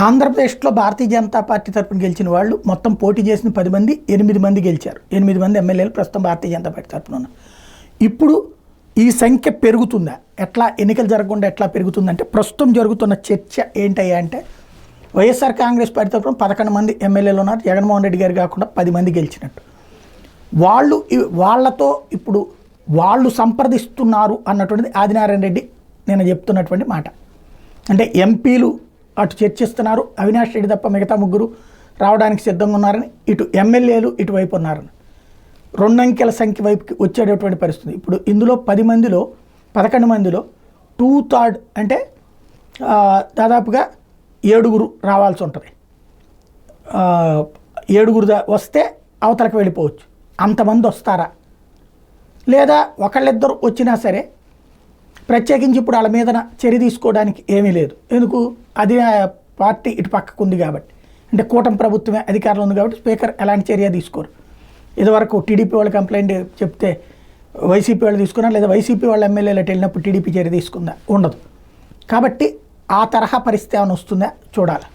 ఆంధ్రప్రదేశ్లో భారతీయ జనతా పార్టీ తరపున గెలిచిన వాళ్ళు మొత్తం పోటీ చేసిన 10 మంది 8 మంది గెలిచారు. 8 మంది ఎమ్మెల్యేలు ప్రస్తుతం భారతీయ జనతా పార్టీ తరపున ఉన్నారు. ఇప్పుడు ఈ సంఖ్య పెరుగుతుందా, ఎట్లా ఎన్నికలు జరగకుండా ఎట్లా పెరుగుతుందంటే ప్రస్తుతం జరుగుతున్న చర్చ ఏంటయ్యా అంటే వైఎస్ఆర్ కాంగ్రెస్ పార్టీ తరపున 11 మంది ఎమ్మెల్యేలు ఉన్నారు. జగన్మోహన్ రెడ్డి గారు కాకుండా 10 మంది గెలిచినట్టు. వాళ్ళతో ఇప్పుడు వాళ్ళు సంప్రదిస్తున్నారు అన్నటువంటిది ఆదినారాయణ రెడ్డి నేను చెప్తున్నటువంటి మాట. అంటే ఎంపీలు అటు చర్చిస్తున్నారు, అవినాష్ రెడ్డి తప్ప మిగతా ముగ్గురు రావడానికి సిద్ధంగా ఉన్నారని, ఇటు ఎమ్మెల్యేలు ఇటువైపు ఉన్నారని 2 అంకెల సంఖ్య వైపుకి వచ్చేటటువంటి పరిస్థితి. ఇప్పుడు ఇందులో 10 మందిలో 11 మందిలో 2/3 అంటే దాదాపుగా 7 రావాల్సి ఉంటుంది. 7 వస్తే అవతలకు వెళ్ళిపోవచ్చు. అంతమంది వస్తారా, లేదా ఒకళ్ళిద్దరు వచ్చినా సరే ప్రత్యేకించి ఇప్పుడు వాళ్ళ మీద చర్య తీసుకోవడానికి ఏమీ లేదు. ఎందుకు, అది పార్టీ ఇటు పక్కకు ఉంది కాబట్టి, అంటే కూటమి ప్రభుత్వమే అధికారంలో ఉంది కాబట్టి స్పీకర్ ఎలాంటి చర్య తీసుకోరు. ఇదివరకు టీడీపీ వాళ్ళు కంప్లైంట్ చెప్తే వైసీపీ వాళ్ళు తీసుకున్నారు, లేదా వైసీపీ వాళ్ళ ఎమ్మెల్యేలు వెళ్ళినప్పుడు టీడీపీ చర్య తీసుకుందా, ఉండదు. కాబట్టి ఆ తరహా పరిస్థితి ఏమైనా వస్తుందా చూడాలి.